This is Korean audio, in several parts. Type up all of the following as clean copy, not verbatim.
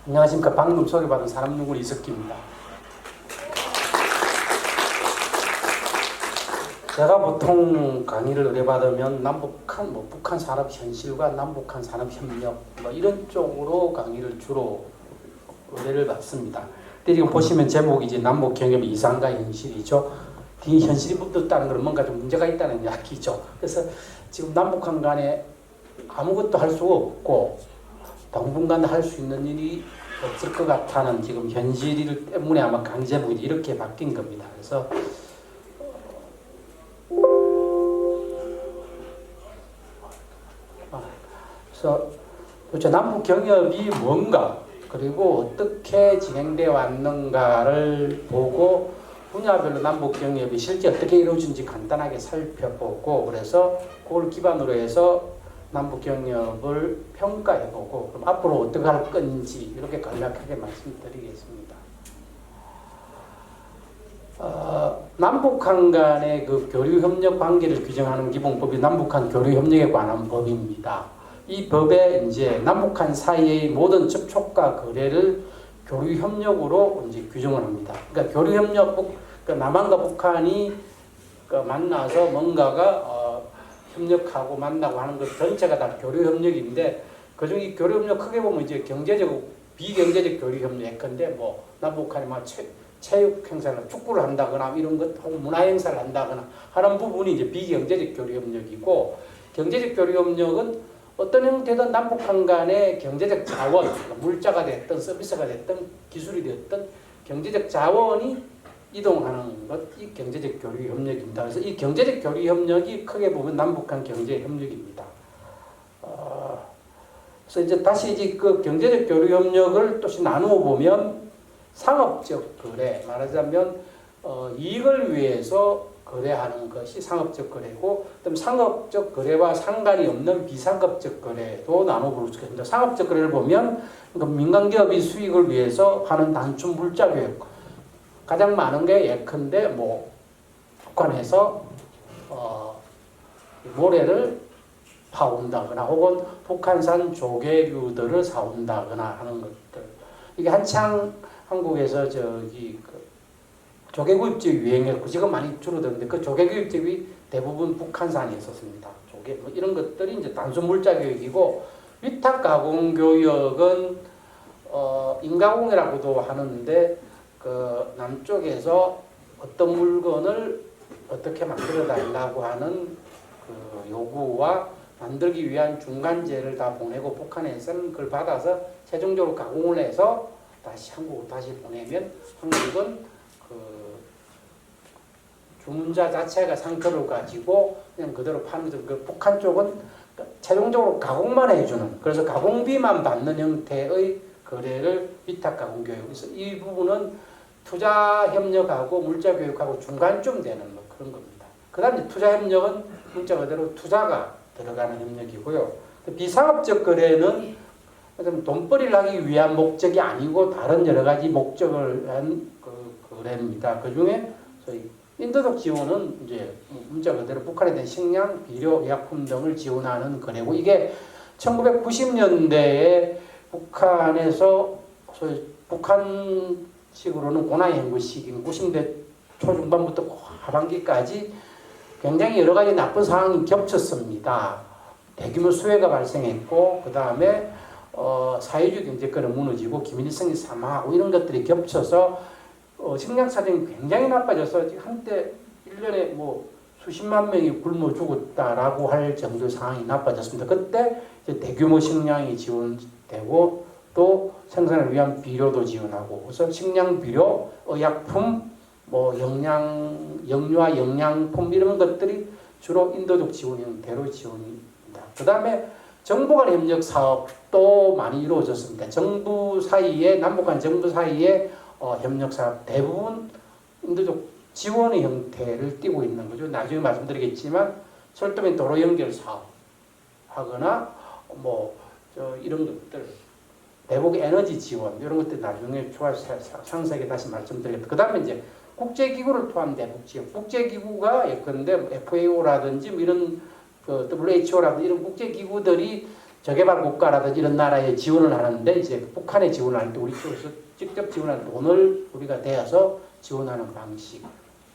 안녕하십니까. 방금 소개받은 사람 누구 이석기입니다. 제가 보통 강의를 의뢰받으면 남북한, 북한 산업 현실과 남북한 산업 협력 이런 쪽으로 강의를 주로 의뢰를 받습니다. 근데 지금 보시면 제목이 이제 남북 경협 이상과 현실이죠. 이 현실이 묻었다는 건 뭔가 좀 문제가 있다는 이야기죠. 그래서 지금 남북한 간에 아무것도 할 수가 없고 당분간 할 수 있는 일이 없을 것 같다는 지금 현실 때문에 아마 강제북이 이렇게 바뀐 겁니다. 그래서 도대체 남북 경협이 뭔가 그리고 어떻게 진행되어 왔는가를 보고 분야별로 남북 경협이 실제 어떻게 이루어진지 간단하게 살펴보고 그래서 그걸 기반으로 해서 남북 경협을 평가해보고 그럼 앞으로 어떻게 할 건지 이렇게 간략하게 말씀드리겠습니다. 남북한 간의 그 교류협력 관계를 규정하는 기본법이 남북한 교류협력에 관한 법입니다. 이 법에 이제 남북한 사이의 모든 접촉과 거래를 교류협력으로 이제 규정을 합니다. 그러니까 교류협력, 그러니까 남한과 북한이 만나서 뭔가가 협력하고 만나고 하는 것 전체가 다 교류협력인데 그중 이 교류협력 크게 보면 이제 경제적, 비경제적 교류협력 예컨대 뭐 남북한이 막 체육 행사를 축구를 한다거나 이런 것 혹은 문화 행사를 한다거나 하는 부분이 이제 비경제적 교류협력이고 경제적 교류협력은 어떤 형태든 남북한 간의 경제적 자원, 물자가 됐든 서비스가 됐든 기술이 됐든 경제적 자원이 이동하는 것, 이 경제적 교류협력입니다. 그래서 이 경제적 교류협력이 크게 보면 남북한 경제협력입니다. 그래서 이제 다시 이제 그 경제적 교류협력을 또시 나누어 보면 상업적 거래, 말하자면 이익을 위해서 거래하는 것이 상업적 거래고, 그다음 상업적 거래와 상관이 없는 비상업적 거래도 나눠볼 수 있습니다. 상업적 거래를 보면 민간 기업이 수익을 위해서 하는 단순 물자 교육, 가장 많은 게 예컨대 뭐 북한에서 모래를 파온다거나 혹은 북한산 조개류들을 사온다거나 하는 것들. 이게 한창 한국에서 조개구입집이 유행했고 지금 많이 줄어드는데 그 조개구입집이 대부분 북한산에 있었습니다. 조개 뭐 이런 것들이 이제 단순 물자 교육이고 위탁 가공 교육은 인가공이라고도 하는데 그 남쪽에서 어떤 물건을 어떻게 만들어 달라고 하는 그 요구와 만들기 위한 중간재를 다 보내고 북한에서는 그걸 받아서 최종적으로 가공을 해서 다시 한국으로 다시 보내면 한국은 그 주문자 자체가 상표를 가지고 그냥 그대로 파는 거죠. 그 북한 쪽은 최종적으로 가공만 해주는, 그래서 가공비만 받는 형태의 거래를 위탁 가공 교육. 그래서 이 부분은 투자 협력하고 물자 교육하고 중간쯤 되는 뭐 그런 겁니다. 그 다음에 투자 협력은 문자 그대로 투자가 들어가는 협력이고요. 비상업적 거래는 돈벌이를 하기 위한 목적이 아니고 다른 여러 가지 목적을 한 거래입니다. 그 중에 저희 인도적 지원은 이제 문자 그대로 북한에 대한 식량, 비료, 의약품 등을 지원하는 거래고 이게 1990년대에 북한에서 소위 북한식으로는 고난행군식인 90대 초중반부터 하반기까지 굉장히 여러 가지 나쁜 상황이 겹쳤습니다. 대규모 수해가 발생했고 그 다음에 사회주의 경제권이 무너지고 김일성이 사망하고 이런 것들이 겹쳐서 식량 사정이 굉장히 나빠져서 한때 1년에 뭐 수십만 명이 굶어 죽었다라고 할 정도의 상황이 나빠졌습니다. 그때 이제 대규모 식량이 지원되고 또 생산을 위한 비료도 지원하고 그래서 식량, 비료, 의약품, 뭐 영유아 영양품 이런 것들이 주로 인도적 지원 형태로 지원입니다. 그 다음에 정부 간 협력 사업도 많이 이루어졌습니다. 정부 사이에 남북한 정부 사이에 협력 사업 대부분 인도적 지원의 형태를 띠고 있는 거죠. 나중에 말씀드리겠지만 철도면 도로 연결 사업 하거나 뭐 이런 것들 대북 에너지 지원 이런 것들 나중에 상세하게 다시 말씀드리겠습니다. 그 다음에 이제 국제기구를 포함한 대북 지원, 국제기구가 예컨대 FAO라든지 뭐 이런 그 WHO라든지 이런 국제기구들이 저개발 국가라든지 이런 나라에 지원을 하는데 이제 북한에 지원할 때 우리 쪽에서 직접 지원하는 돈을 우리가 대어서 지원하는 방식.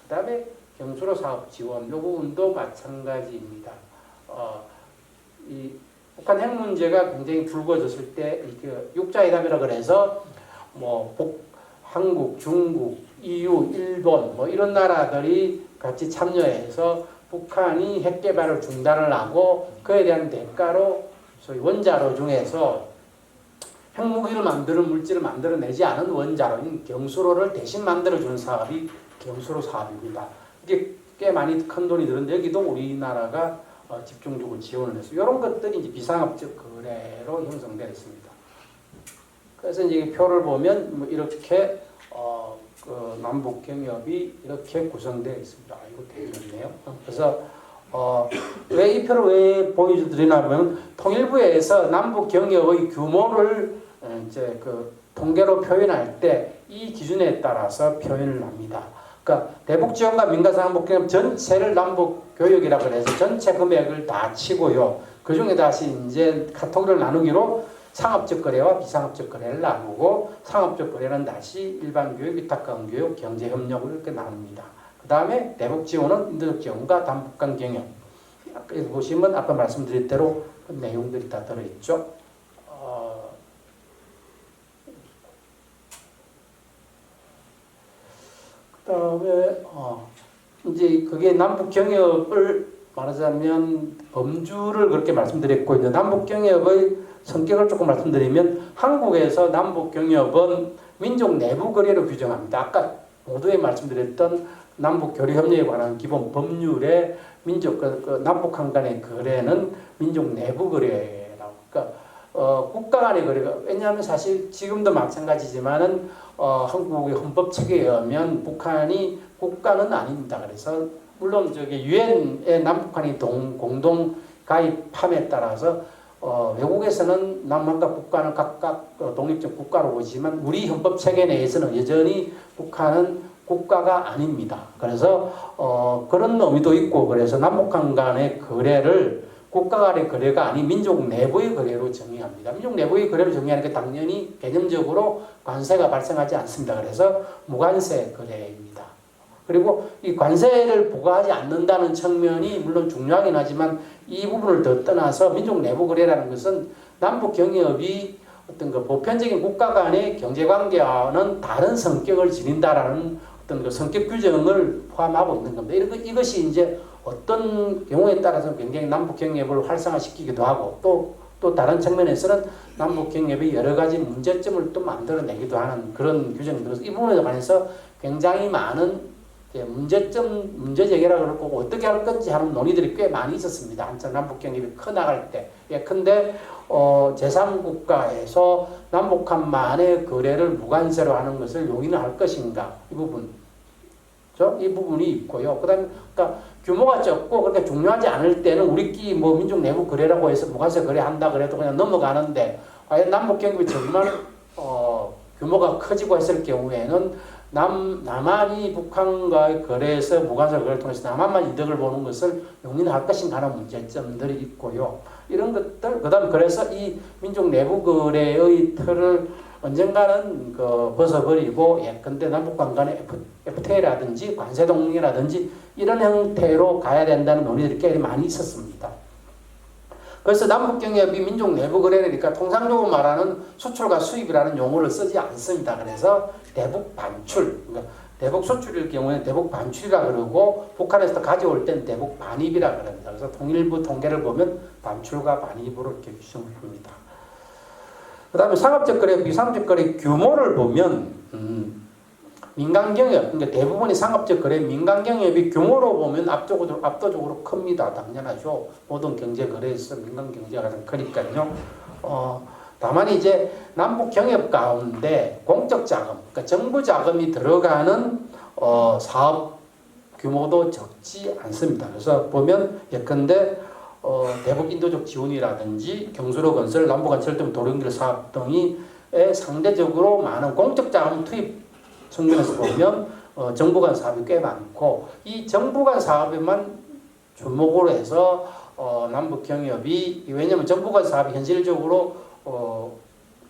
그다음에 경수로 사업 지원 이 부분도 마찬가지입니다. 이 북한 핵 문제가 굉장히 불거졌을 때 이렇게 육자회담이라 그래서 뭐 한국, 중국, EU, 일본 뭐 이런 나라들이 같이 참여해서 북한이 핵 개발을 중단을 하고 그에 대한 대가로 소위 원자로 중에서 핵무기를 만드는 물질을 만들어내지 않은 원자로인 경수로를 대신 만들어주는 사업이 경수로 사업입니다. 이게 꽤 많이 큰 돈이 드는데 여기도 우리나라가 집중적으로 지원을 했어요. 이런 것들이 이제 비상업적 거래로 형성되어 있습니다. 그래서 이제 표를 보면 뭐 이렇게 그 남북 경협이 이렇게 구성되어 있습니다. 이거 되게 좋네요. 그래서 왜 이 표를 왜 보여드리냐면 통일부에서 남북 경협의 규모를 이제 그 통계로 표현할 때 이 기준에 따라서 표현을 합니다. 그러니까 대북 지원과 민간 상북 경협 전체를 남북 교역이라고 해서 전체 금액을 다 치고요. 그 중에 다시 이제 카테고리를 나누기로 상업적 거래와 비상업적 거래를 나누고 상업적 거래는 다시 일반 교육, 위탁금 교육, 경제 협력을 이렇게 나눕니다. 그 다음에 대북 지원은 인도적 지원과 남북간 경협. 여기 보시면 아까 말씀드린 대로 그 내용들이 다 들어있죠. 그 다음에 이제 그게 남북 경협을 말하자면 범주를 그렇게 말씀드렸고 이제 남북 경협의 성격을 조금 말씀드리면 한국에서 남북 경협은 민족 내부 거래로 규정합니다. 아까 모두에 말씀드렸던 남북 교류 협력에 관한 기본 법률에 민족 남북한 간의 거래는 민족 내부 거래라고. 그러니까 국가 간의 거래가 왜냐하면 사실 지금도 마찬가지지만은 한국의 헌법 체계에 의하면 북한이 국가는 아닙니다. 그래서 물론 저기 유엔에 남북한이 공동 가입함에 따라서 외국에서는 남한과 북한은 각각 독립적 국가로 보지만 우리 헌법 체계 내에서는 여전히 북한은 국가가 아닙니다. 그래서 그런 의미도 있고 그래서 남북한 간의 거래를 국가 간의 거래가 아닌 민족 내부의 거래로 정의합니다. 민족 내부의 거래로 정의하는 게 당연히 개념적으로 관세가 발생하지 않습니다. 그래서 무관세 거래입니다. 그리고 이 관세를 부과하지 않는다는 측면이 물론 중요하긴 하지만 이 부분을 더 떠나서 민족 내부 거래라는 것은 남북 경협이 어떤 그 보편적인 국가 간의 경제 관계와는 다른 성격을 지닌다라는 어떤 그 성격 규정을 포함하고 있는 겁니다. 이것이 이제 어떤 경우에 따라서 굉장히 남북 경협을 활성화시키기도 하고 또 다른 측면에서는 남북 경협의 여러 가지 문제점을 또 만들어내기도 하는 그런 규정들로서 이 부분에 관해서 굉장히 많은 문제 제기라고 그러고 어떻게 할 건지 하는 논의들이 꽤 많이 있었습니다. 한참 남북 경협이 커나갈 때. 근데 제3국가에서 남북한만의 거래를 무관세로 하는 것을 용인을 할 것인가 이 부분. 이 부분이 있고요. 그다음에 그러니까 규모가 적고 그렇게 중요하지 않을 때는 우리끼리 뭐 민족 내부 거래라고 해서 무관세 거래한다 그래도 그냥 넘어가는데 과연 남북 경협이 정말 규모가 커지고 했을 경우에는 남한이 북한과의 거래에서 무관세 거래를 통해서 남한만 이득을 보는 것을 용인할 것인가 하는 문제점들이 있고요. 이런 것들 그다음 그래서 이 민족 내부 거래의 틀을 언젠가는 벗어버리고 예컨대 남북간 간의 FTA라든지 관세 동맹이라든지 이런 형태로 가야 된다는 논의들이 꽤 많이 있었습니다. 그래서 남북 경협이 민족 내부 거래니까 통상적으로 말하는 수출과 수입이라는 용어를 쓰지 않습니다. 그래서 대북 반출, 그러니까 대북 수출일 경우에는 대북 반출이라 그러고 북한에서 가져올 땐 대북 반입이라 그럽니다. 그래서 통일부 통계를 보면 반출과 반입으로 이렇게 규정을 합니다. 그 다음에 상업적 거래, 비상업적 거래 규모를 보면 민간 경협, 그러니까 대부분이 상업적 거래, 민간 경협이 규모로 보면 압도적으로 큽니다. 당연하죠. 모든 경제 거래에서 민간 경제가 가장 크니까요. 다만 이제 남북 경협 가운데 공적 자금, 그러니까 정부 자금이 들어가는 사업 규모도 적지 않습니다. 그래서 보면 예컨대 대북 인도적 지원이라든지 경수로 건설, 남북간 등 도로연결 사업 등이 상대적으로 많은 공적 자금 투입 측면에서 보면 정부 간 사업이 꽤 많고 이 정부 간 사업에만 주목으로 해서 남북 경협이 왜냐하면 정부가 사업이 현실적으로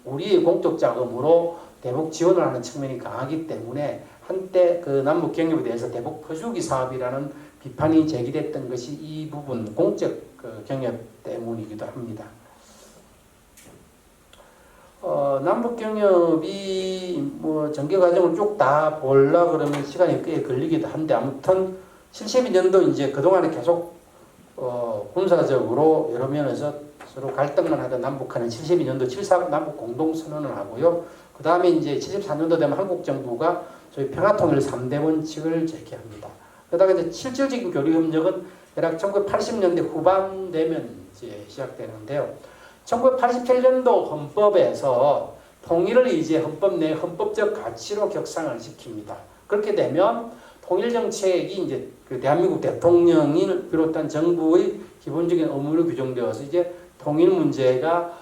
우리의 공적 자금으로 대북 지원을 하는 측면이 강하기 때문에 한때 그 남북 경협에 대해서 대북 퍼주기 사업이라는 비판이 제기됐던 것이 이 부분 공적 그 경협 때문이기도 합니다. 남북 경협이 뭐 전개 과정을 쭉 다 보려 그러면 시간이 꽤 걸리기도 한데 아무튼 72년도 이제 그동안에 계속 군사적으로 여러 면에서 서로 갈등만 하던 남북한은 72년도 7.4 남북 공동선언을 하고요. 그 다음에 이제 74년도 되면 한국 정부가 저희 평화통일 3대 원칙을 제기합니다. 그러다가 이제 실질적인 교류협력은 대략 1980년대 후반 되면 이제 시작되는데요. 1987년도 헌법에서 통일을 이제 헌법 내 헌법적 가치로 격상을 시킵니다. 그렇게 되면 통일 정책이 이제 그 대한민국 대통령을 비롯한 정부의 기본적인 의무로 규정되어서 이제 통일 문제가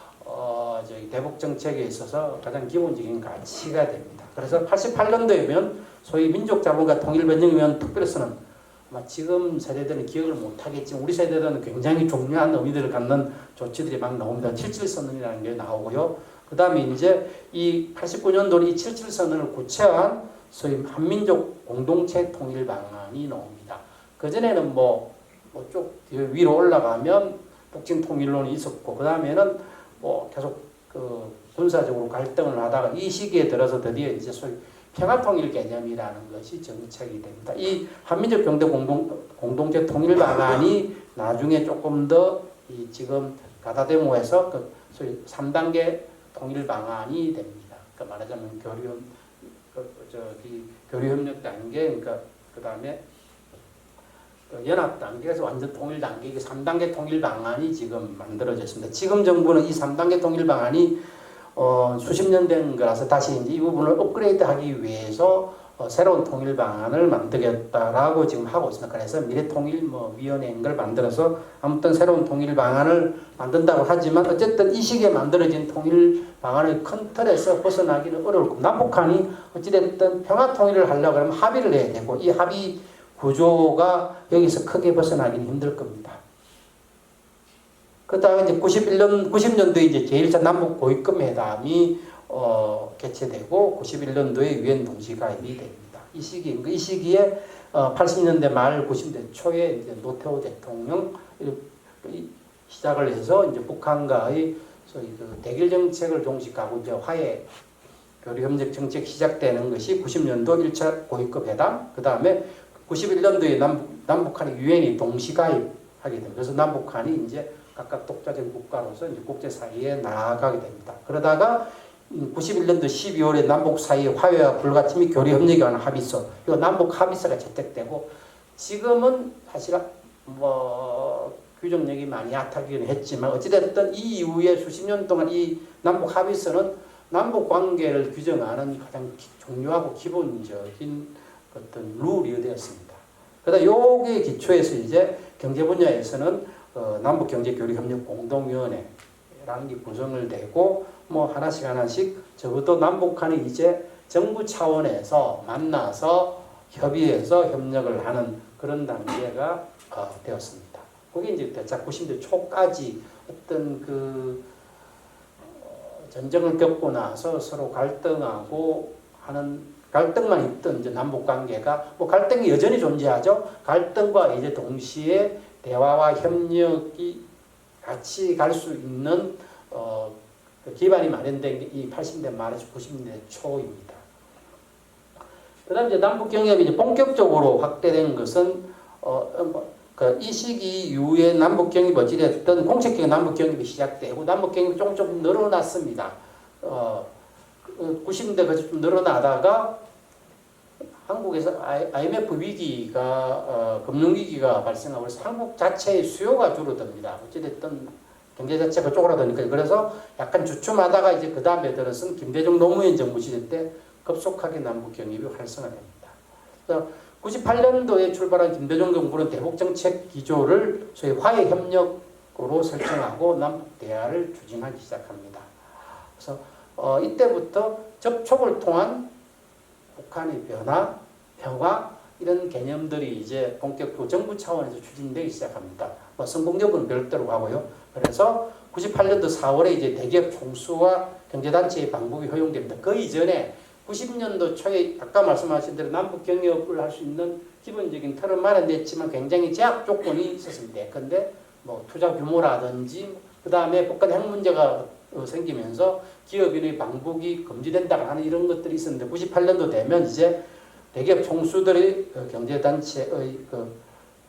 저희 대북 정책에 있어서 가장 기본적인 가치가 됩니다. 그래서 88년도에면 소위 민족자본과 통일변경위원 특별선언 아마 지금 세대들은 기억을 못하겠지만 우리 세대들은 굉장히 중요한 의미들을 갖는 조치들이 막 나옵니다. 77선언이라는 게 나오고요. 그 다음에 이제 이 89년도에 이 77선언을 구체화한 소위 한민족 공동체 통일 방안이 나옵니다. 그전에는 쭉 위로 올라가면 북진 통일론이 있었고 그 다음에는 계속 그 군사적으로 갈등을 하다가 이 시기에 들어서 드디어 이제 소위 평화통일 개념이라는 것이 정착이 됩니다. 이 한민족 경제 공동체 통일 방안이 나중에 조금 더 이 지금 가다데모에서 그 소위 3단계 통일 방안이 됩니다. 그러니까 말하자면 교류협력 단계, 그러니까 그 다음에 연합 단계에서 완전 통일 단계, 3단계 통일 방안이 지금 만들어졌습니다. 지금 정부는 이 3단계 통일 방안이 수십 년 된 거라서 다시 이제 이 부분을 업그레이드하기 위해서 새로운 통일 방안을 만들겠다라고 지금 하고 있습니다. 그래서 미래통일위원회인 걸 만들어서 아무튼 새로운 통일 방안을 만든다고 하지만 어쨌든 이 시기에 만들어진 통일 방안의 큰 틀에서 벗어나기는 어려울 겁니다. 남북한이 어찌됐든 평화 통일을 하려고 하면 합의를 해야 되고 이 합의 구조가 여기서 크게 벗어나기는 힘들 겁니다. 그다음에 이제 90년도에 이제 제1차 남북 고위급 회담이 개최되고 91년도에 유엔 동시가입이 됩니다. 이 시기에 80년대 말 90년대 초에 이제 노태우 대통령 시작을 해서 이제 북한과의 소위 그 대결 정책을 종식하고 이제 화해 교류협력 정책 시작되는 것이 90년도 1차 고위급 회담, 그 다음에 91년도에 남북한이 유엔이 동시가입하게 됩니다. 그래서 남북한이 이제 각각 독자적인 국가로서 이제 국제사회에 나아가게 됩니다. 그러다가 91년도 12월에 남북 사이 화해와 불가침 및 교류협력에 관한 합의서, 이 남북 합의서가 채택되고 지금은 사실 규정력이 많이 약하긴 했지만 어찌됐든 이 이후에 수십 년 동안 이 남북 합의서는 남북 관계를 규정하는 가장 중요하고 기본적인 어떤 룰이 되었습니다. 그러다 여기에 기초해서 이제 경제 분야에서는 남북경제교류협력공동위원회라는 게 구성을 되고 하나씩 적어도 남북한이 이제 정부 차원에서 만나서 협의해서 협력을 하는 그런 단계가 되었습니다. 그게 이제 대략 90년대 초까지 어떤 그 전쟁을 겪고 나서 서로 갈등하고 하는 갈등만 있던 이제 남북 관계가 갈등이 여전히 존재하죠. 갈등과 이제 동시에 대화와 협력이 같이 갈 수 있는 기반이 마련된 게 이 80년대 말에서 90년대 초입니다. 그다음 이제 남북 경협이 이제 본격적으로 확대된 것은 이 시기 이후에 남북 경협이 어찌됐든 공식적인 남북 경협이 시작되고 남북 경협이 조금 늘어났습니다. 90년대 좀 늘어나다가 한국에서 IMF 위기가 금융위기가 발생하고 그래서 한국 자체의 수요가 줄어듭니다. 어찌됐든 경제 자체가 쪼그라드니까 그래서 약간 주춤하다가 이제 그 다음에 들어선 김대중 노무현 정부 시절 때 급속하게 남북 경협이 활성화됩니다. 그래서 98년도에 출발한 김대중 정부는 대북 정책 기조를 소위 화해 협력으로 설정하고 남북 대화를 추진하기 시작합니다. 그래서 이때부터 접촉을 통한 북한의 변화, 평화 이런 개념들이 이제 본격적으로 정부 차원에서 추진되기 시작합니다. 뭐 성공 여부는 별도로 하고요. 그래서 98년도 4월에 이제 대기업 총수와 경제단체의 방북이 허용됩니다. 그 이전에 90년도 초에 아까 말씀하신 대로 남북 경협을 할 수 있는 기본적인 틀은 마련됐지만 굉장히 제약 조건이 있었습니다. 근데 뭐 투자 규모라든지 그 다음에 북한 핵 문제가 생기면서 기업인의 방북이 금지된다고 하는 이런 것들이 있었는데 98년도 되면 이제 대기업 총수들의 경제단체의 그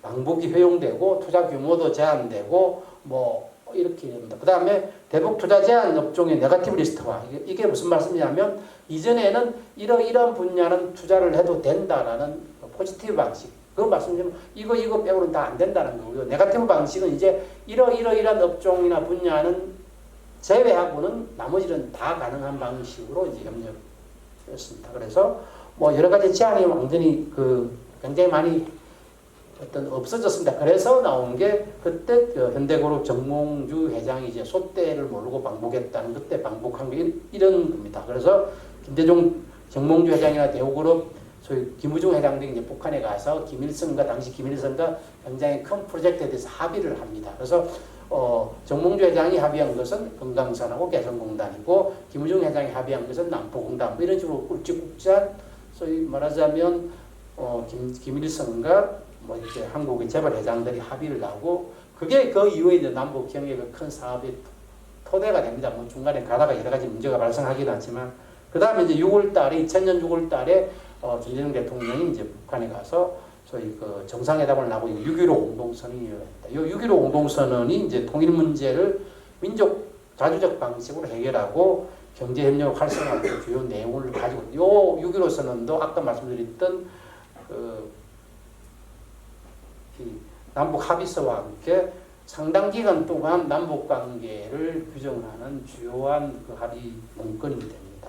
방북이 허용되고 투자 규모도 제한되고 뭐 이렇게 됩니다. 그 다음에 대북 투자 제한 업종의 네거티브 리스트화. 이게 무슨 말씀이냐면 이전에는 이러이러한 분야는 투자를 해도 된다라는 포지티브 방식. 그 말씀드리면 이거 빼고는 다 안 된다는 거고요. 네거티브 방식은 이제 이러이러한 업종이나 분야는 제외하고는 나머지는 다 가능한 방식으로 이제 협력했습니다. 그래서 뭐 여러 가지 제한이 완전히 굉장히 많이 없어졌습니다. 그래서 나온 게 그때 현대그룹 정몽주 회장이 이제 소떼를 모르고 방북했다는 그때 방북한 게 이런 겁니다. 그래서 김대중 정몽주 회장이나 대우그룹 소위 김우중 회장 등이 이제 북한에 가서 당시 김일성과 굉장히 큰 프로젝트에 대해서 합의를 합니다. 그래서 정몽주 회장이 합의한 것은 금강산하고 개성공단이고 김우중 회장이 합의한 것은 남포공단 이런 식으로 굵직굵직한 소위 말하자면 김일성과 뭐 이렇게 한국의 재벌 회장들이 합의를 하고 그게 그 이후에 이제 남북 경협의 큰 사업의 토대가 됩니다. 뭐 중간에 가다가 여러 가지 문제가 발생하긴 하지만 그 다음에 이제 2000년 6월달에 김대중 대통령이 이제 북한에 가서 소위 그 정상회담을 하고 6.15 공동선언이 이루어졌다. 이 6.15 공동선언이 이제 통일 문제를 민족 자주적 방식으로 해결하고 경제협력 활성화의 주요 내용을 가지고 요 6.15 선언도 아까 말씀드렸던 남북 합의서와 함께 상당 기간 동안 남북 관계를 규정하는 주요한 그 합의 문건이 됩니다.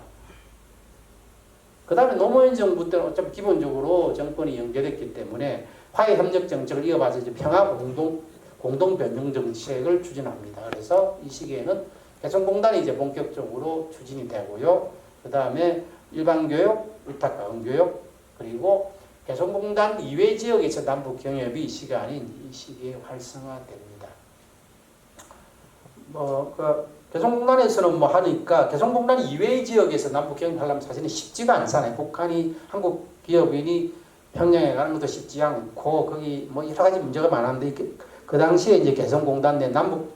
그 다음에 노무현 정부 때는 어차피 기본적으로 정권이 연계됐기 때문에 화해 협력 정책을 이어봐서 이제 평화 공동 변경 정책을 추진합니다. 그래서 이 시기에는 개성공단이 이제 본격적으로 추진이 되고요. 그 다음에 일반 교육, 위탁 가공 교육, 그리고 개성공단 이외 지역에서 남북 경협이 이 시기에 활성화됩니다. 개성공단에서는 뭐 하니까 개성공단 이외 지역에서 남북 경협하려면 사실은 쉽지가 않잖아요. 한국 기업인이 평양에 가는 것도 쉽지 않고 거기 뭐 여러 가지 문제가 많았는데 그 당시에 이제 개성공단 내 남북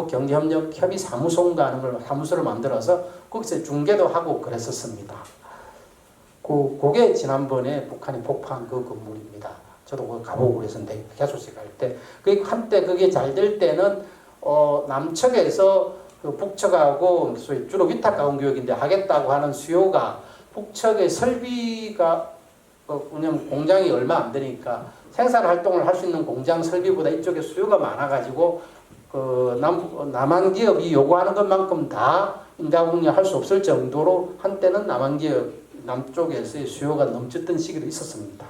경제협력 협의 사무소인가 하는 걸 사무소를 만들어서 거기서 중계도 하고 그랬었습니다. 그게 지난번에 북한이 폭파한 그 건물입니다. 저도 그거 가보고 그랬었는데 개소식 할 때 한때 그게 잘 될 때는 남측에서 그 북측하고 주로 위탁 가공 교육인데 하겠다고 하는 수요가 북측의 설비가 왜냐면 공장이 얼마 안 되니까 생산 활동을 할 수 있는 공장 설비보다 이쪽에 수요가 많아가지고 남한 기업이 요구하는 것만큼 다 인가공유 할 수 없을 정도로 한때는 남한 기업 남쪽에서의 수요가 넘쳤던 시기도 있었습니다.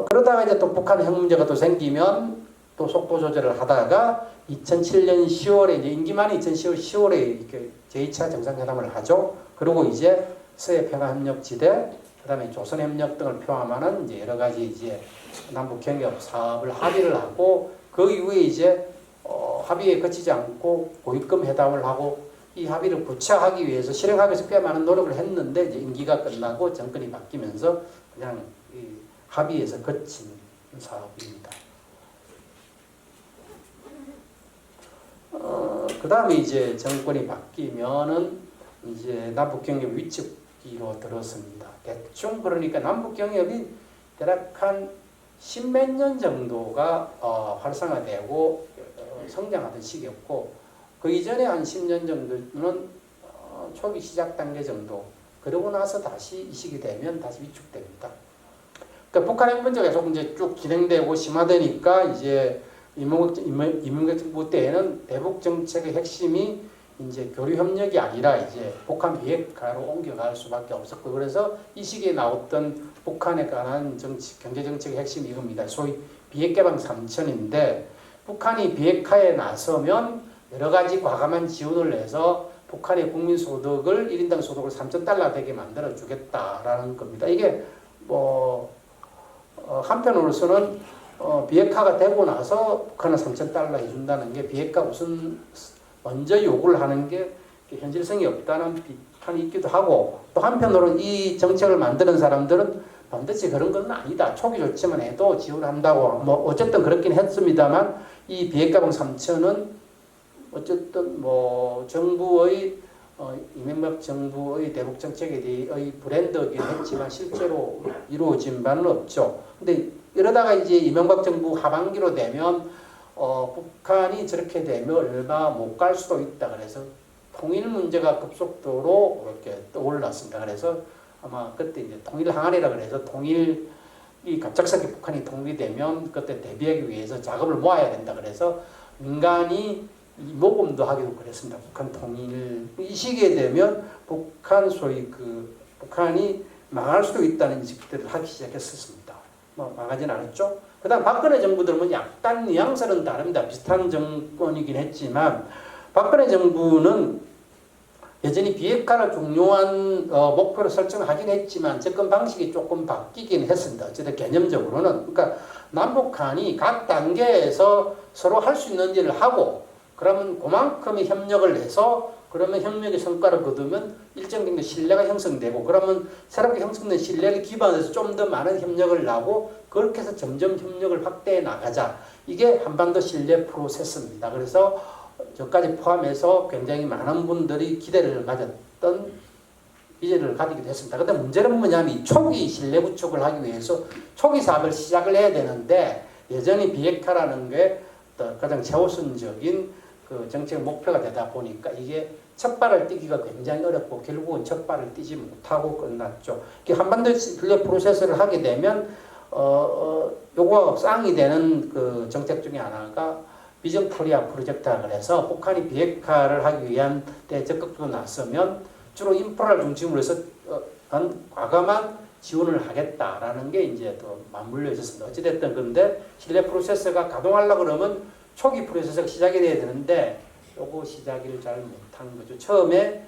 그러다가 이제 또 북한 핵 문제가 또 생기면 또 속도 조절을 하다가 2007년 10월에 이제 임기만이 2010월 10월에 이렇게 제2차 정상회담을 하죠. 그리고 이제 서해 평화협력지대, 그다음에 조선협력 등을 포함하는 이제 여러 가지 이제 남북 경협 사업을 합의를 하고 그 이후에 이제 합의에 그치지 않고 고위급 회담을 하고 이 합의를 구체화하기 위해서 실행하기 위해서 꽤 많은 노력을 했는데 이제 임기가 끝나고 정권이 바뀌면서 그냥 이 합의에서 그친 사업입니다. 그 다음에 이제 정권이 바뀌면은 이제 남북경협 위축기로 들었습니다. 대충 그러니까 남북경협이 대략 한 십몇 년 정도가 활성화되고 성장하던 시기였고 그 이전에 한 10년 정도는 초기 시작 단계 정도 그러고 나서 다시 이 시기 되면 다시 위축됩니다. 그러니까 북한 핵 문제가 계속 이제 쭉 진행되고 심화되니까 이제 이명박 정부 때에는 대북 정책의 핵심이 이제 교류 협력이 아니라 이제 북한 비핵화로 옮겨갈 수밖에 없었고 그래서 이 시기에 나왔던 북한에 관한 경제 정책의 핵심이 이겁니다. 소위 비핵 개방 3천인데 북한이 비핵화에 나서면 여러 가지 과감한 지원을 해서 북한의 국민 소득을 1인당 소득을 3,000달러 되게 만들어 주겠다라는 겁니다. 이게 뭐 한편으로서는 비핵화가 되고 나서 북한은 3,000달러 해준다는 게 비핵화 우선 먼저 요구를 하는 게 현실성이 없다는 비판이 있기도 하고 또 한편으로는 이 정책을 만드는 사람들은 반드시 그런 건 아니다. 초기 조치만 해도 지원한다고 뭐 어쨌든 그렇긴 했습니다만 이 비핵화봉 3,000은 어쨌든 뭐 정부의 이명박 정부의 대북 정책에 대해 브랜드이긴 했지만 실제로 이루어진 바는 없죠. 근데 이러다가 이제 이명박 정부 하반기로 되면 북한이 저렇게 되면 얼마 못 갈 수도 있다. 그래서 통일 문제가 급속도로 이렇게 떠올랐습니다. 그래서 아마 그때 이제 통일 항아리라 그래서 통일이 갑작스럽게 북한이 통일되면 그때 대비하기 위해서 자금을 모아야 된다. 그래서 민간이 모금도 하기도 그랬습니다. 북한 통일 이 시기에 되면 북한 소위 북한이 망할 수도 있다는 인식들을 하기 시작했었습니다. 뭐 망하진 않았죠. 그다음 박근혜 정부들은 약간 뉘앙스는 다릅니다. 비슷한 정권이긴 했지만 박근혜 정부는 여전히 비핵화를 중요한 목표로 설정하긴 했지만 접근 방식이 조금 바뀌긴 했습니다. 어쨌든 개념적으로는 그러니까 남북한이 각 단계에서 서로 할 수 있는 일을 하고 그러면 그만큼의 협력을 해서 그러면 협력의 성과를 거두면 일정 정도 신뢰가 형성되고 그러면 새롭게 형성된 신뢰를 기반해서 좀 더 많은 협력을 하고 그렇게 해서 점점 협력을 확대해 나가자. 이게 한반도 신뢰 프로세스입니다. 그래서 저까지 포함해서 굉장히 많은 분들이 기대를 가졌던 기대를 가지기도 했습니다. 근데 문제는 뭐냐면 이 초기 신뢰 구축을 하기 위해서 초기 사업을 시작을 해야 되는데 여전히 비핵화라는 게 가장 최우선적인 그 정책 목표가 되다 보니까 이게 첫 발을 띄기가 굉장히 어렵고 결국은 첫 발을 띄지 못하고 끝났죠. 한반도 신뢰 프로세스를 하게 되면 요거 쌍이 되는 그 정책 중에 하나가 비전 코리아 프로젝트라 그래서 북한이 비핵화를 하기 위한 데 적극적으로 나서면 주로 인프라를 중심으로 해서 과감한 지원을 하겠다라는 게 이제 또 맞물려 있었습니다. 어찌됐든 그런데 신뢰 프로세스가 가동하려고 그러면 초기 프로세스가 시작이 돼야 되는데 요거 시작을 잘 못한 거죠. 처음에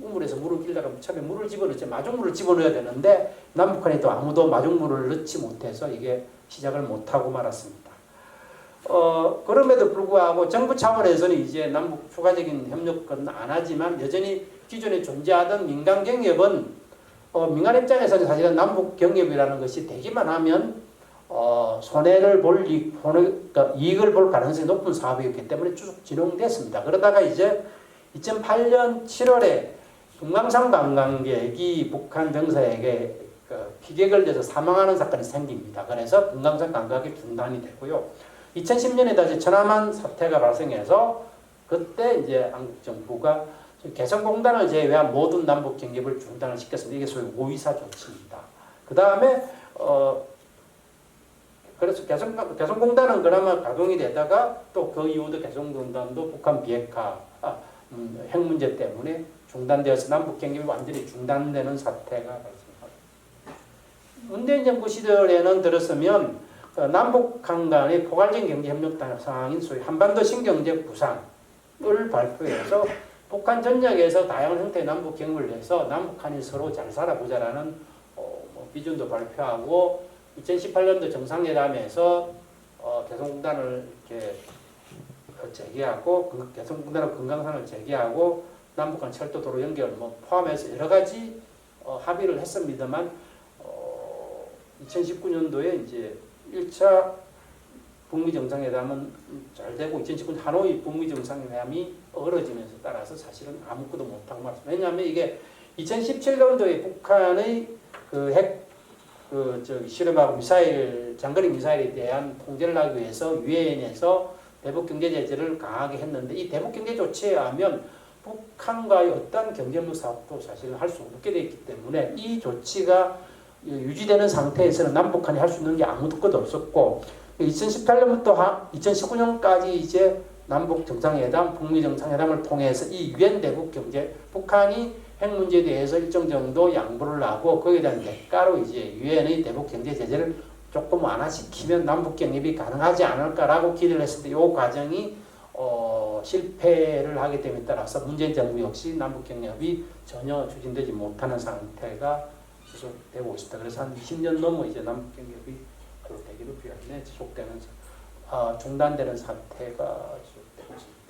우물에서 물을 끼려고 처음에 물을 집어넣지 마중물을 집어넣어야 되는데 남북한이 또 아무도 마중물을 넣지 못해서 이게 시작을 못하고 말았습니다. 그럼에도 불구하고 정부 차원에서는 이제 남북 추가적인 협력은 안 하지만 여전히 기존에 존재하던 민간 경협은 민간 입장에서는 사실은 남북 경협이라는 것이 되기만 하면 손해를 볼 그러니까 이익을 볼 가능성이 높은 사업이었기 때문에 쭉 진행됐습니다. 그러다가 이제 2008년 7월에 금강산 관광객이 북한 병사에게 피계 걸려서 사망하는 사건이 생깁니다. 그래서 금강산 관광객 중단이 되고요. 2010년에 다시 천안함 사태가 발생해서 그때 이제 한국 정부가 개성공단을 제외한 모든 남북 경협을 중단을 시켰습니다. 이게 소위 모의사 조치입니다. 그 다음에 그래서 개성공단은 그나마 가동이 되다가 또 그 이후도 개성공단도 북한 비핵화 핵 문제 때문에 중단되어서 남북 경협이 완전히 중단되는 사태가 발생합니다. 문재인 정부 시절에는 들었으면 남북한 간의 포괄적인 경제협력 상황인 소위 한반도 신경제 구상을 발표해서 북한 전역에서 다양한 형태의 남북 경협을 해서 남북한이 서로 잘 살아보자라는 비전도 발표하고 2018년도 정상회담에서 개성공단을 이렇게 재개하고 개성공단을 금강산을 재개하고 남북한 철도도로 연결 포함해서 여러 가지 합의를 했습니다만 2019년도에 이제 1차 북미 정상회담은 잘 되고 2019년 하노이 북미 정상회담이 어그러지면서 따라서 사실은 아무것도 못하고 말았습니다. 왜냐하면 이게 2017년도에 북한의 실험하고 미사일, 장거리 미사일에 대한 통제를 하기 위해서 유엔에서 대북 경제 제재를 강하게 했는데 이 대북 경제 조치에 하면 북한과의 어떤 경제협력 사업도 사실은 할 수 없게 되어 있기 때문에 이 조치가 유지되는 상태에서는 남북한이 할 수 있는 게 아무것도 없었고 2018년부터 2019년까지 이제 남북 정상회담, 북미 정상회담을 통해서 이 유엔 대북 경제 북한이 핵 문제에 대해서 일정 정도 양보를 하고 거기에 대한 대가로 이제 유엔의 대북 경제 제재를 조금 완화시키면 남북 경협이 가능하지 않을까라고 기대를 했을 때 이 과정이 실패를 하게 됨에 따라서 문재인 정부 역시 남북 경협이 전혀 추진되지 못하는 상태가 지속되고 있습니다. 그래서 한 20년 넘어 이제 남북 경협이 앞으로 대기를 필요하네 지속되는 중단되는 사태가 지속되고 있습니다.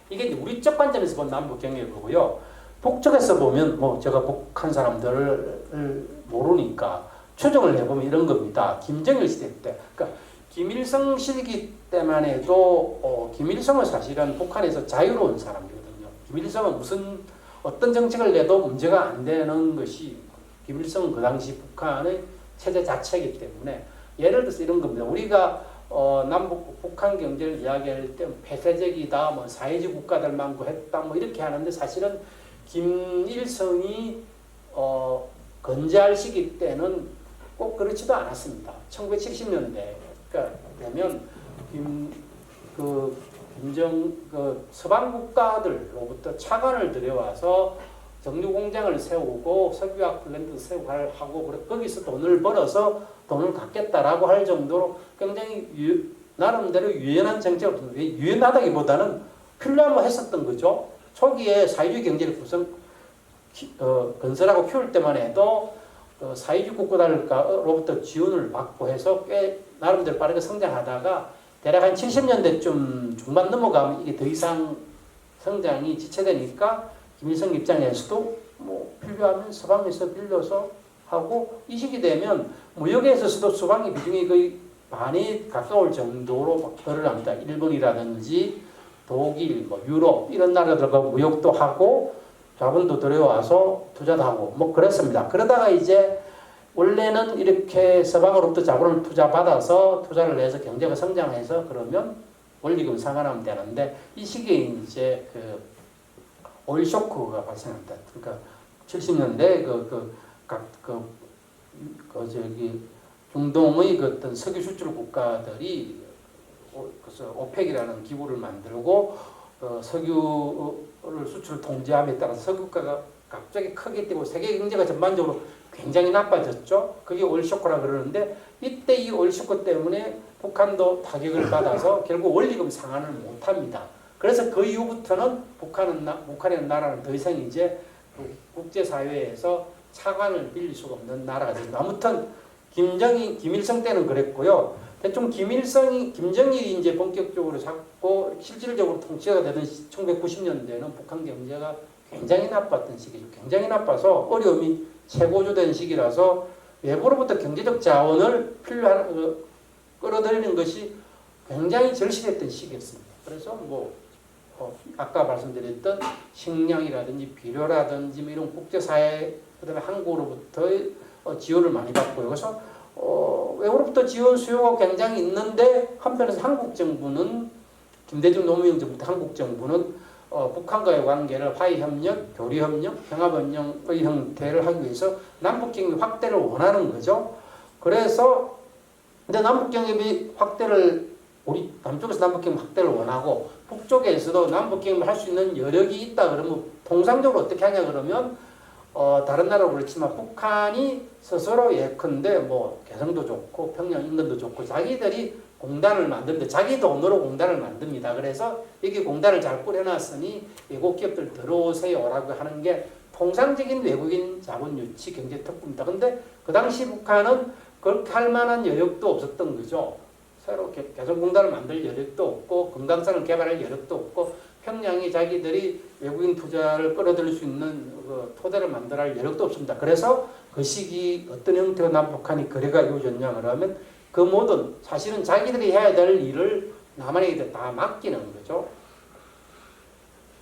이게 이제 우리 쪽 관점에서 본 남북 경협이고요. 북쪽에서 보면 뭐 제가 북한 사람들을 모르니까 추정을 해보면 이런 겁니다. 김정일 시대 때, 그러니까 김일성 시기 때만 해도 김일성은 사실은 북한에서 자유로운 사람이거든요. 김일성은 무슨 어떤 정책을 내도 문제가 안 되는 것이 김일성은 그 당시 북한의 체제 자체이기 때문에 예를 들어서 이런 겁니다. 우리가 남북 북한 경제를 이야기할 때 폐쇄적이다, 뭐 사회주의 국가들만 구했다, 뭐 이렇게 하는데 사실은 김일성이 건재할 시기 때는 꼭 그렇지도 않았습니다. 1970년대가 되면 서방 국가들로부터 차관을 들여와서 정유 공장을 세우고 석유화학 플랜트 세우고 하고 거기서 돈을 벌어서 돈을 갖겠다라고 할 정도로 굉장히 나름대로 유연한 정책을 유연하다기보다는 필요하면 했었던 거죠. 초기에 사회주의 경제를 건설하고 키울 때만 해도 사회주의 국가들로부터 지원을 받고 해서 꽤 나름대로 빠르게 성장하다가 대략 한 70년대쯤 중반 넘어가면 이게 더 이상 성장이 지체되니까 김일성 입장에서도 뭐 필요하면 서방에서 빌려서 하고 이 시기 되면 무역에 있어서도 서방의 비중이 거의 반이 가까울 정도로 막 늘어납니다. 일본이라든지 독일, 뭐 유럽 이런 나라들과 무역도 하고 자본도 들여와서 투자도 하고 뭐 그랬습니다. 그러다가 이제 원래는 이렇게 서방으로부터 자본을 투자받아서 투자를 내서 경제가 성장해서 그러면 원리금 상환하면 되는데 이 시기에 이제 그 오일 쇼크가 발생합니다. 그러니까 70년대 중동의 그 어떤 석유 수출 국가들이 그래서 오펙이라는 기구를 만들고 석유를 수출 통제함에 따라서 석유가가 갑자기 크게 뛰고 세계 경제가 전반적으로 굉장히 나빠졌죠. 그게 오일 쇼크라 그러는데 이때 이 오일 쇼크 때문에 북한도 타격을 받아서 결국 원리금 상환을 못합니다. 그래서 그 이후부터는 북한이라는 나라는 더 이상 이제 국제사회에서 차관을 빌릴 수가 없는 나라가 됩니다. 아무튼 김일성 때는 그랬고요. 대충 김정일이 이제 본격적으로 잡고 실질적으로 통치가 되던 1990년대는 북한 경제가 굉장히 나빴던 시기죠. 굉장히 나빠서 어려움이 최고조된 시기라서 외부로부터 경제적 자원을 끌어들이는 것이 굉장히 절실했던 시기였습니다. 그래서 뭐 아까 말씀드렸던 식량이라든지 비료라든지 이런 국제사회 그다음에 한국으로부터 지원을 많이 받고요. 그래서 외국으로부터 지원 수요가 굉장히 있는데 한편에서 한국 정부는 김대중 노무현 정부부터 한국 정부는 북한과의 관계를 화해협력, 교류협력, 평화협력의 형태를 하기 위해서 남북경협 확대를 원하는 거죠. 그래서 근데 남북경협이 확대를 우리 남쪽에서 남북경협 확대를 원하고 북쪽에서도 남북경협을 할 수 있는 여력이 있다 그러면 통상적으로 어떻게 하냐 그러면 다른 나라도 그렇지만 북한이 스스로 예컨대 뭐 개성도 좋고 평양 인근도 좋고 자기들이 공단을 만드는데 자기 돈으로 공단을 만듭니다. 그래서 여기 공단을 잘 꾸려놨으니 외국 기업들 들어오세요라고 하는 게 통상적인 외국인 자본 유치 경제 특구입니다. 근데 그 당시 북한은 그렇게 할 만한 여력도 없었던 거죠. 새로 개성공단을 만들 여력도 없고 금강산을 개발할 여력도 없고 평양이 자기들이 외국인 투자를 끌어들일 수 있는 토대를 만들어 할 여력도 없습니다. 그래서 그 시기 어떤 형태로 남북한이 거래가 이루어졌냐 그러면 그 모든 사실은 자기들이 해야 될 일을 남한에게 다 맡기는 거죠.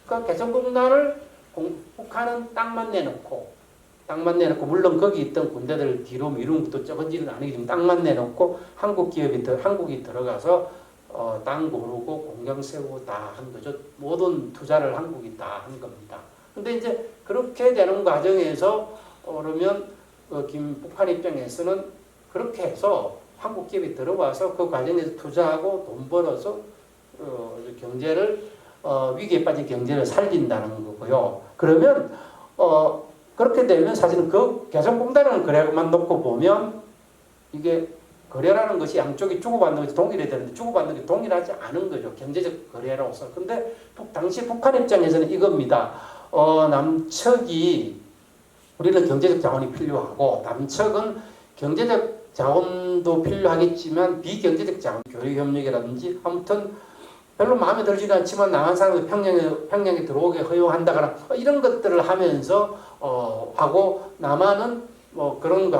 그 개성공단을 북한은 땅만 내놓고 물론 거기 있던 군대들 뒤로 미루는 것도 적은 일은 아니지만 땅만 내놓고 한국이 들어가서 땅 고르고 공장 세우고 다 한 거죠. 모든 투자를 한국이 다 한 겁니다. 근데 이제 그렇게 되는 과정에서 그러면 북한 입장에서는 그렇게 해서 한국 기업이 들어와서 그 과정에서 투자하고 돈 벌어서 경제를 위기에 빠진 경제를 살린다는 거고요. 그러면 그렇게 되면 사실은 그 개성공단을 거래만 놓고 보면 이게 거래라는 것이 양쪽이 주고받는 것이 동일해야 되는데 주고받는 게 동일하지 않은 거죠. 경제적 거래로서. 근데 당시 북한 입장에서는 이겁니다. 남측이 우리는 경제적 자원이 필요하고 남측은 경제적 자원도 필요하겠지만 비경제적 자원, 교류 협력이라든지 아무튼 별로 마음에 들지는 않지만 남한 사람들 평양에 들어오게 허용한다거나 이런 것들을 하면서 하고 남한은 뭐 그런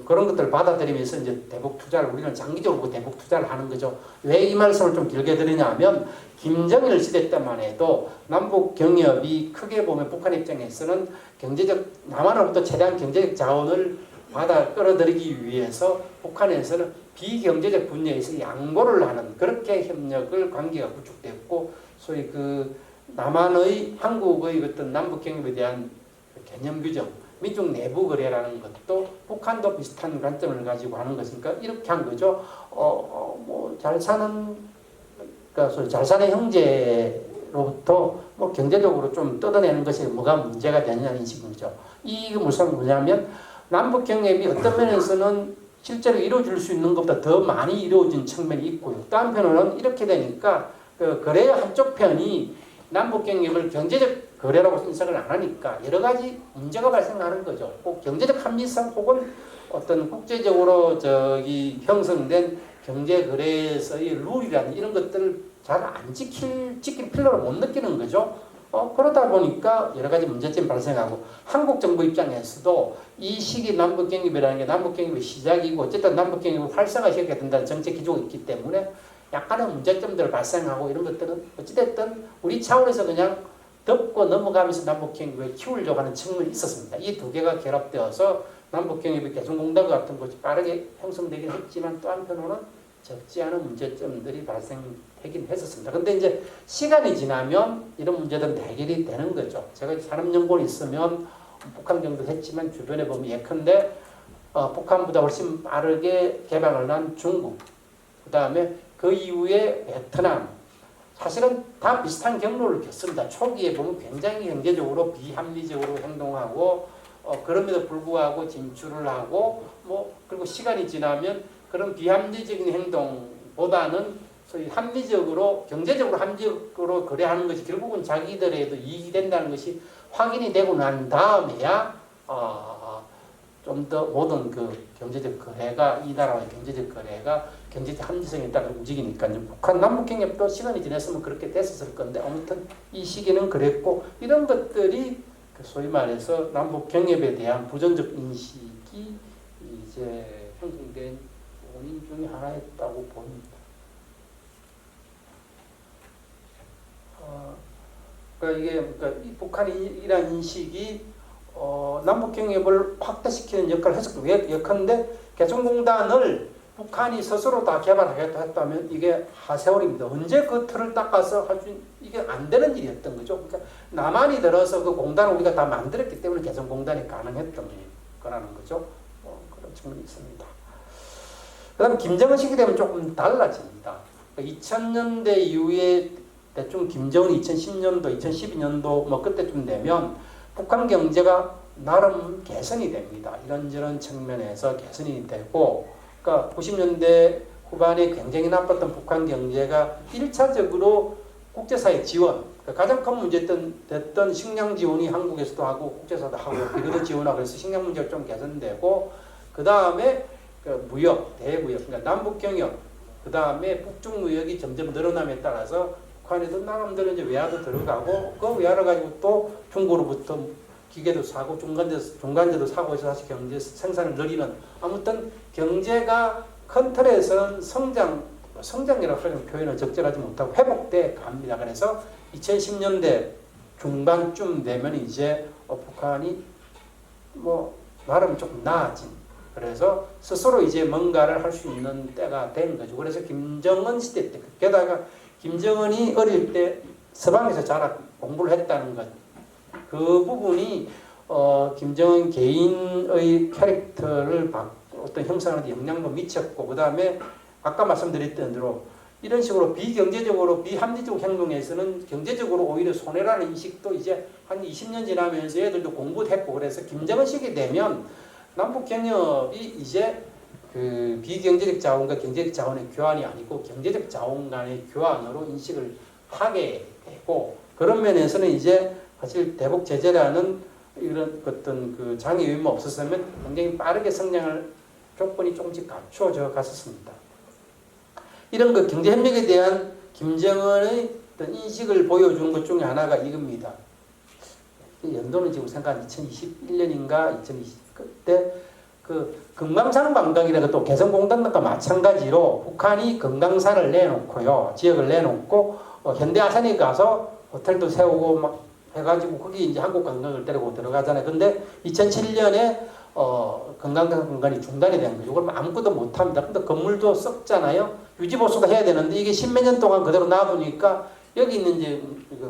그런 것들을 받아들이면서 이제 대북 투자를 우리는 장기적으로 대북 투자를 하는 거죠. 왜 이 말씀을 좀 길게 드리냐면 김정일 시대 때만 해도 남북 경협이 크게 보면 북한 입장에서는 경제적 남한으로부터 최대한 경제적 자원을 받아 끌어들이기 위해서 북한에서는 비경제적 분야에서 양보를 하는 그렇게 협력을 관계가 구축됐고 소위 그 남한의 한국의 어떤 남북 경협에 대한 개념 규정 민족 내부 거래라는 것도 북한도 비슷한 관점을 가지고 하는 것이니까 이렇게 한 거죠. 뭐 잘 사는 그러니까 잘 사는 형제로부터 뭐 경제적으로 좀 뜯어내는 것이 뭐가 문제가 되느냐는 식이죠. 이게 무슨 뭐냐면 남북 경협이 어떤 면에서는 실제로 이루어질 수 있는 것보다 더 많이 이루어진 측면이 있고요. 또 한편으로는 이렇게 되니까 그 거래 한쪽 편이 남북 경협을 경제적 거래라고 인식을 안 하니까 여러 가지 문제가 발생하는 거죠. 꼭 경제적 합리성 혹은 어떤 국제적으로 형성된 경제 거래에서의 룰이라는 이런 것들을 잘 안 지킬 필요를 못 느끼는 거죠. 그러다 보니까 여러 가지 문제점이 발생하고 한국 정부 입장에서도 이 시기 남북경협이라는 게 남북경협의 시작이고 어쨌든 남북경협을 활성화시켜야 된다는 정책 기조가 있기 때문에 약간의 문제점들 발생하고 이런 것들은 어찌됐든 우리 차원에서 그냥 덮고 넘어가면서 남북경협을 키우려고 하는 측면이 있었습니다. 이 두 개가 결합되어서 남북경협의 개성공단 같은 것이 빠르게 형성되긴 했지만 또 한편으로는 적지 않은 문제점들이 발생하긴 했었습니다. 근데 이제 시간이 지나면 이런 문제들은 해결이 되는 거죠. 제가 산업연구원에 있으면 북한 경도 했지만 주변에 보면 예컨대 북한보다 훨씬 빠르게 개방을 한 중국, 그 다음에 그 이후에 베트남, 사실은 다 비슷한 경로를 겪습니다. 초기에 보면 굉장히 경제적으로 비합리적으로 행동하고 그럼에도 불구하고 진출을 하고 그리고 시간이 지나면 그런 비합리적인 행동보다는 소위 합리적으로 경제적으로 합리적으로 거래하는 것이 결국은 자기들에도 이익이 된다는 것이 확인이 되고 난 다음에야 좀 더 모든 그 경제적 거래가 이 나라의 경제적 거래가 경제적 합리성에 따라 움직이니까 북한 남북 경협도 시간이 지났으면 그렇게 됐었을 건데 아무튼 이 시기는 그랬고 이런 것들이 소위 말해서 남북 경협에 대한 부정적 인식이 이제 형성된 원인 중에 하나였다고 봅니다. 그러니까 이 북한이 이러한 인식이 남북 경협을 확대시키는 역할을 했었고 예컨대 개성공단을 북한이 스스로 다 개발하겠다 했다면 이게 하세월입니다. 언제 그 틀을 닦아서 할 수 이게 안 되는 일이었던 거죠. 그러니까 남한이 들어서 그 공단을 우리가 다 만들었기 때문에 개성공단이 가능했던 거라는 거죠. 그런 측면이 있습니다. 그 다음에 김정은 시기 되면 조금 달라집니다. 2000년대 이후에 대충 김정은이 2010년도, 2012년도 그때쯤 되면 북한 경제가 나름 개선이 됩니다. 이런저런 측면에서 개선이 되고 그러니까 90년대 후반에 굉장히 나빴던 북한 경제가 1차적으로 국제사회 지원, 가장 큰 문제됐던 식량 지원이 한국에서도 하고 국제사도 하고 비료도 지원하고 해서 식량 문제가 좀 개선되고 그 다음에 무역, 대무역, 그러니까 남북경협, 그 다음에 북중무역이 점점 늘어남에 따라서 북한에도 나름대로 이제 외화도 들어가고 그 외화를 가지고 또 중국으로부터 기계도 사고 중간재도 사고 해서 다시 경제 생산을 늘리는 아무튼 경제가 큰 틀에서는 성장이라고 하는 표현은 적절하지 못하고 회복돼 갑니다. 그래서 2010년대 중반쯤 되면 이제 북한이 나름 조금 나아진 그래서 스스로 이제 뭔가를 할 수 있는 때가 된 거죠. 그래서 김정은 시대 때 게다가 김정은이 어릴 때 서방에서 자라 공부를 했다는 것 그 부분이 김정은 개인의 캐릭터를 어떤 형성하는 데 영향도 미쳤고 그 다음에 아까 말씀드렸던 대로 이런 식으로 비경제적으로 비합리적 행동에서는 경제적으로 오히려 손해라는 인식도 이제 한 20년 지나면서 애들도 공부도 했고 그래서 김정은 시기 되면 남북경협이 이제 그 비경제적 자원과 경제적 자원의 교환이 아니고 경제적 자원 간의 교환으로 인식을 하게 되고 그런 면에서는 이제 사실 대북 제재라는 이런 어떤 그 장애 요인만 없었으면 굉장히 빠르게 성장을 조건이 조금씩 갖춰져 갔었습니다. 이런 그 경제협력에 대한 김정은의 어떤 인식을 보여준 것 중에 하나가 이겁니다. 연도는 지금 생각 2021년인가 2020 그때 그 금강산 관광이라고 또 개성공단과 마찬가지로 북한이 금강산을 내놓고요, 지역을 내놓고 현대아산에 가서 호텔도 세우고 막 해가지고 거기 이제 한국 관광을 데리고 들어가잖아요. 근데 2007년에 금강산 관광이 중단이 된 거죠. 그럼 아무것도 못합니다. 근데 건물도 썩잖아요. 유지보수도 해야 되는데 이게 십몇 년 동안 그대로 놔두니까 여기 있는 이제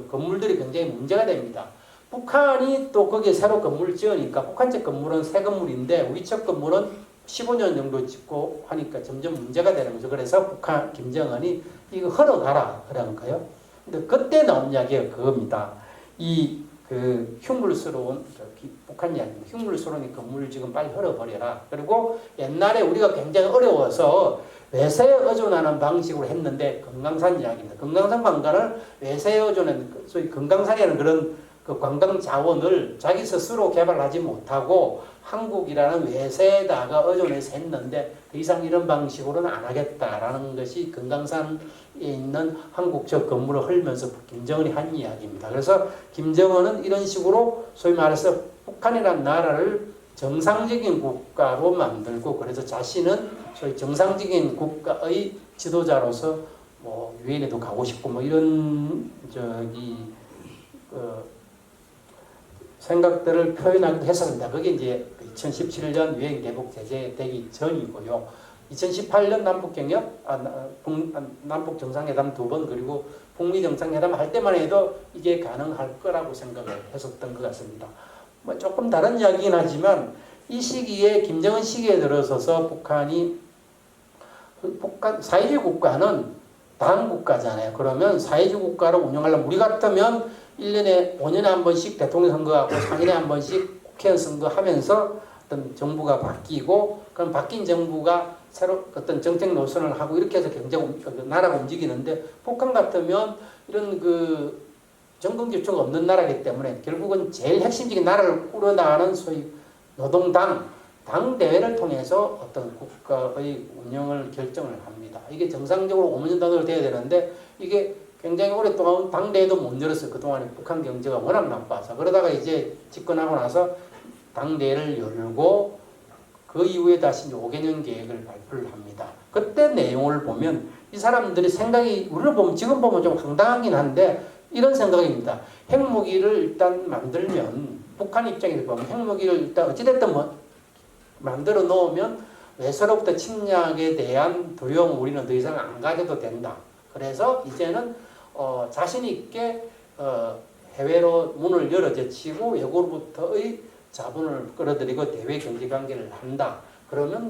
건물들이 굉장히 문제가 됩니다. 북한이 또 거기에 새로 건물을 지으니까 북한 측 건물은 새 건물인데 우리 측 건물은 15년 정도 짓고 하니까 점점 문제가 되는 거죠. 그래서 북한 김정은이 이거 헐어가라 그런 거예요. 근데 그때 나온 이야기가 그겁니다. 이 그 흉물스러운 북한 이야기입니다. 흉물스러운 건물을 지금 빨리 헐어버려라. 그리고 옛날에 우리가 굉장히 어려워서 외세에 의존하는 방식으로 했는데 금강산 이야기입니다. 금강산 관광을 외세에 의존하는 소위 금강산이라는 그런 그 관광 자원을 자기 스스로 개발하지 못하고 한국이라는 외세에다가 의존해서 했는데 더 이상 이런 방식으로는 안 하겠다라는 것이 금강산에 있는 한국 저 건물을 헐면서 김정은이 한 이야기입니다. 그래서 김정은은 이런 식으로 소위 말해서 북한이라는 나라를 정상적인 국가로 만들고 그래서 자신은 소위 정상적인 국가의 지도자로서 뭐 유엔에도 가고 싶고 뭐 이런 생각들을 표현하기도 했었습니다. 그게 이제 2017년 유엔 개국 제재되기 전이고요. 2018년 남북 정상회담 2번 그리고 북미 정상회담 할 때만 해도 이게 가능할 거라고 생각을 했었던 것 같습니다. 뭐 조금 다른 이야기긴 하지만 이 시기에 김정은 시기에 들어서서 북한 사회주의 국가는 당 국가잖아요. 그러면 사회주의 국가를 운영하려면 우리 같으면 1년에 5년에 한 번씩 대통령 선거하고 4년에 한 번씩 국회의원 선거하면서 어떤 정부가 바뀌고 그럼 바뀐 정부가 새로 어떤 정책 노선을 하고 이렇게 해서 나라가 움직이는데 북한 같으면 이런 그 정권 교체가 없는 나라이기 때문에 결국은 제일 핵심적인 나라를 꾸려나가는 소위 노동당 당대회를 통해서 어떤 국가의 운영을 결정을 합니다. 이게 정상적으로 5년 단위로 돼야 되는데 이게 굉장히 오랫동안 당대회도 못 열었어요. 그동안에 북한 경제가 워낙 나빠서. 그러다가 이제 집권하고 나서 당대회를 열고 그 이후에 다시 5개년 계획을 발표를 합니다. 그때 내용을 보면 이 사람들이 생각이 우리를 보면 지금 보면 좀 황당하긴 한데 이런 생각입니다. 핵무기를 일단 만들면 북한 입장에서 보면 핵무기를 일단 어찌됐든 만들어 놓으면 외세로부터 침략에 대한 두려움 우리는 더 이상 안 가져도 된다. 그래서 이제는 자신 있게 해외로 문을 열어 제치고 외국으로부터의 자본을 끌어들이고 대외 경제 관계를 한다. 그러면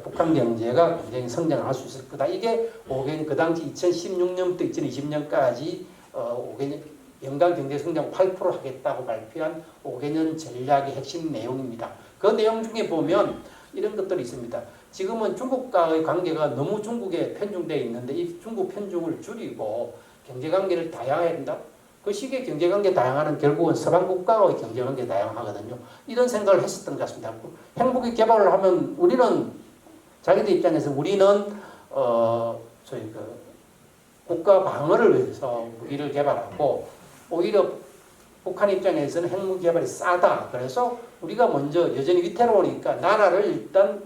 북한 경제가 굉장히 성장할 수 있을 거다. 이게 5개년 그 당시 2016년부터 2020년까지 5개년 연간 경제 성장 8% 하겠다고 발표한 5개년 전략의 핵심 내용입니다. 그 내용 중에 보면 이런 것들이 있습니다. 지금은 중국과의 관계가 너무 중국에 편중되어 있는데 이 중국 편중을 줄이고 경제관계를 다양해야 된다. 그 시기에 경제관계 다양화는 결국은 서방 국가와의 경제관계 다양하거든요. 이런 생각을 했었던 것 같습니다. 핵무기 개발을 하면 우리는 자기들 입장에서 우리는 국가 방어를 위해서 무기를 개발하고 오히려 북한 입장에서는 핵무기 개발이 싸다. 그래서 우리가 먼저 여전히 위태로우니까 나라를 일단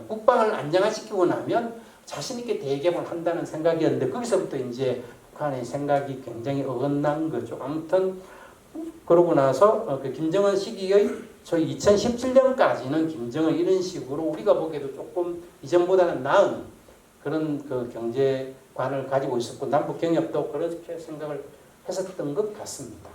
국방을 안정화시키고 나면 자신 있게 대개발을 한다는 생각이었는데 거기서부터 이제 북한의 생각이 굉장히 어긋난 거죠. 아무튼 그러고 나서 그 김정은 시기의 저희 2017년까지는 김정은 이런 식으로 우리가 보기에도 조금 이전보다는 나은 그런 그 경제관을 가지고 있었고 남북 경협도 그렇게 생각을 했었던 것 같습니다.